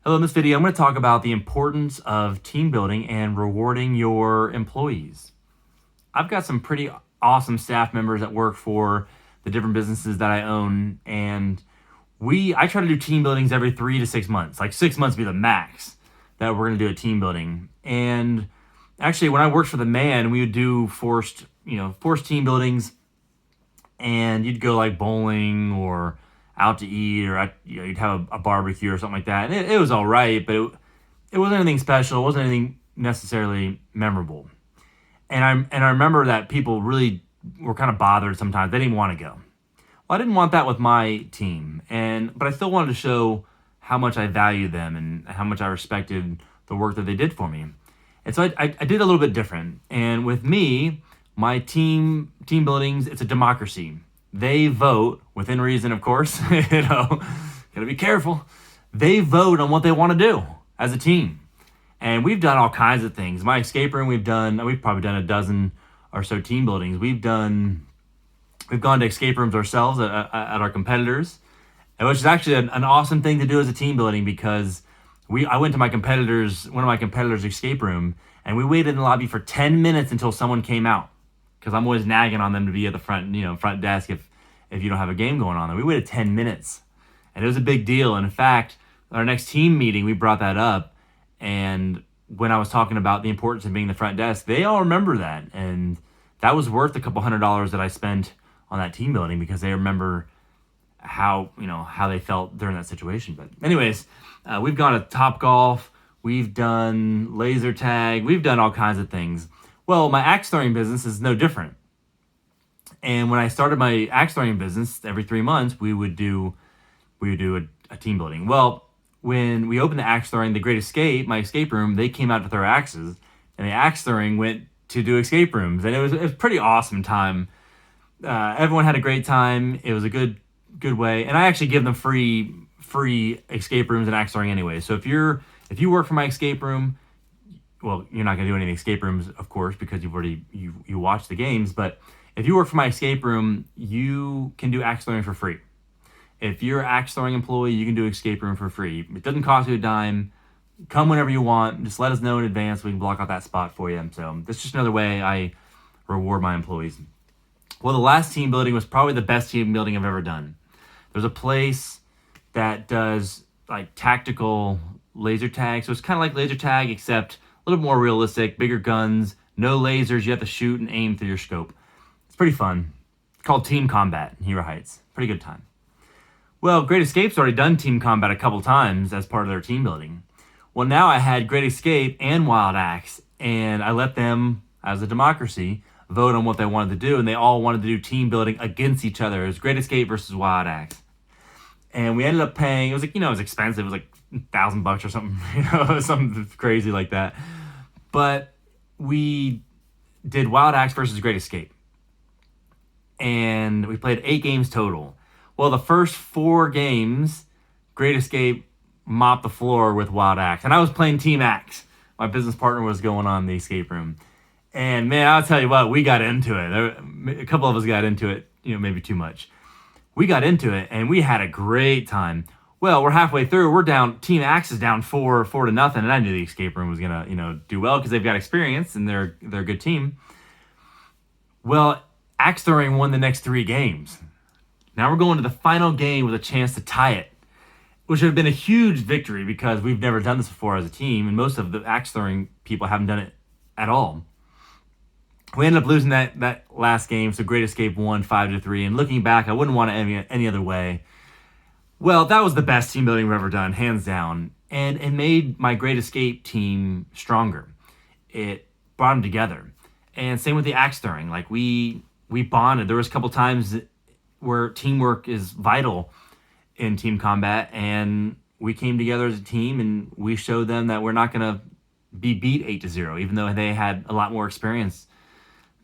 Hello, in this video, I'm going to talk about the importance of team building and rewarding your employees. I've got some pretty awesome staff members that work for the different businesses that I own, and I try to do team buildings every 3 to 6 months. Like 6 months would be the max that we're going to do a team building. And actually, when I worked for the Man, we would do forced team buildings, and you'd go like bowling or out to eat, or you'd have a barbecue or something like that. And it was all right, but it wasn't anything special. It wasn't anything necessarily memorable. And I remember that people really were kind of bothered sometimes. They didn't want to go. Well, I didn't want that with my team, but I still wanted to show how much I valued them and how much I respected the work that they did for me. And so I did a little bit different. And with me, my team buildings, it's a democracy. They vote, within reason, of course, gotta be careful. They vote on what they want to do as a team. And we've done all kinds of things. My escape room, we've probably done a dozen or so team buildings. We've gone to escape rooms ourselves at our competitors, which is actually an awesome thing to do as a team building, because I went to one of my competitors' escape room, and we waited in the lobby for 10 minutes until someone came out, because I'm always nagging on them to be at the front desk if you don't have a game going on there. We waited 10 minutes, and it was a big deal. And in fact, our next team meeting, we brought that up, and when I was talking about the importance of being the front desk, they all remember that, and that was worth a couple $100 that I spent on that team building, because they remember how they felt during that situation. But anyways, we've gone to Topgolf, we've done laser tag, we've done all kinds of things. Well, my axe throwing business is no different. And when I started my axe throwing business, every 3 months we would do a team building. Well, when we opened the axe throwing, the Great Escape, my escape room, they came out to throw axes, and the axe throwing went to do escape rooms, and it was a pretty awesome time. Everyone had a great time. It was a good way, and I actually give them free escape rooms and axe throwing anyway. So if you work for my escape room, well, you're not going to do any escape rooms, of course, because you've already you watch the games. But if you work for my escape room, you can do axe throwing for free. If you're an axe throwing employee, you can do escape room for free. It doesn't cost you a dime. Come whenever you want. Just let us know in advance. We can block out that spot for you. So that's just another way I reward my employees. Well, the last team building was probably the best team building I've ever done. There's a place that does like tactical laser tag. So it's kind of like laser tag, except a little more realistic, bigger guns, no lasers. You have to shoot and aim through your scope. It's pretty fun. It's called Team Combat in Hero Heights. Pretty good time. Well, Great Escape's already done Team Combat a couple times as part of their team building. Well, now I had Great Escape and Wild Axe, and I let them, as a democracy, vote on what they wanted to do, and they all wanted to do team building against each other. It was Great Escape versus Wild Axe. And we ended up paying, it was expensive. It was like $1,000 or something, something crazy like that. But we did Wild Axe versus Great Escape. And we played 8 games total. Well, the first 4 games, Great Escape mopped the floor with Wild Axe. And I was playing Team Axe. My business partner was going on the escape room. And man, I'll tell you what, we got into it. A couple of us got into it, maybe too much. We got into it, and we had a great time. Well, we're halfway through. We're down. Team Axe is down 4-0, and I knew the escape room was gonna, do well because they've got experience and they're a good team. Well, Axe throwing won the next 3 games. Now we're going to the final game with a chance to tie it, which would have been a huge victory because we've never done this before as a team, and most of the axe throwing people haven't done it at all. We ended up losing that last game, so Great Escape won 5-3. And looking back, I wouldn't want it any other way. Well, that was the best team building we've ever done, hands down. And it made my Great Escape team stronger. It brought them together. And same with the axe throwing. Like we bonded. There was a couple times where teamwork is vital in Team Combat, and we came together as a team, and we showed them that we're not going to be beat 8-0, even though they had a lot more experience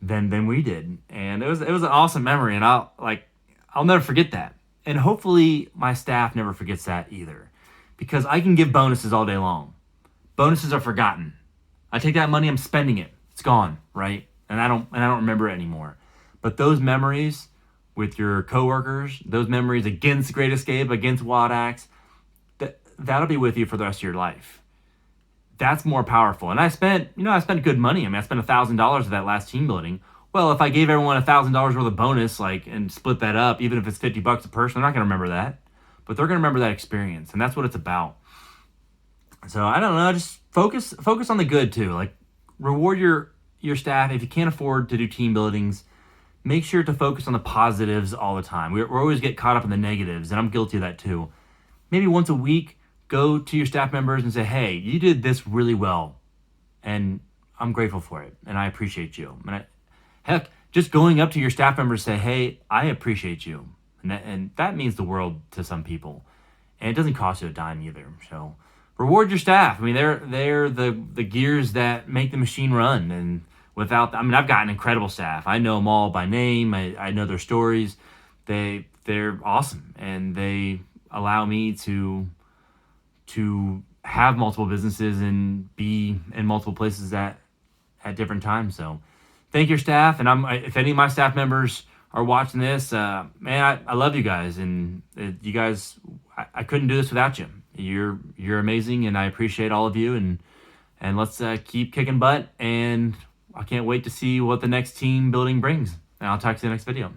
than we did. And it was an awesome memory, and I'll never forget that. And hopefully my staff never forgets that either, because I can give bonuses all day long. Bonuses are forgotten. I take that money, I'm spending it. It's gone, right? And I don't remember it anymore. But those memories with your coworkers, those memories against Great Escape, against Wild Axe, that'll be with you for the rest of your life. That's more powerful. And I spent good money. I mean, I spent $1,000 of that last team building. Well, if I gave everyone $1,000 worth of bonus, like, and split that up, even if it's $50 a person, they're not going to remember that, but they're going to remember that experience, and that's what it's about. So I don't know, just focus on the good too. Like, reward your staff. If you can't afford to do team buildings, make sure to focus on the positives all the time. We always get caught up in the negatives, and I'm guilty of that too. Maybe once a week, go to your staff members and say, hey, you did this really well, and I'm grateful for it, and I appreciate you. Heck, just going up to your staff members and say, hey, I appreciate you. And that means the world to some people. And it doesn't cost you a dime either. So reward your staff. I mean, they're the gears that make the machine run. And I've got an incredible staff. I know them all by name. I know their stories. They're awesome. And they allow me to have multiple businesses and be in multiple places at different times. So thank your staff. And if any of my staff members are watching this, man, I love you guys. And you guys, I couldn't do this without you. You're amazing, and I appreciate all of you. And let's keep kicking butt. And I can't wait to see what the next team building brings. And I'll talk to you in the next video.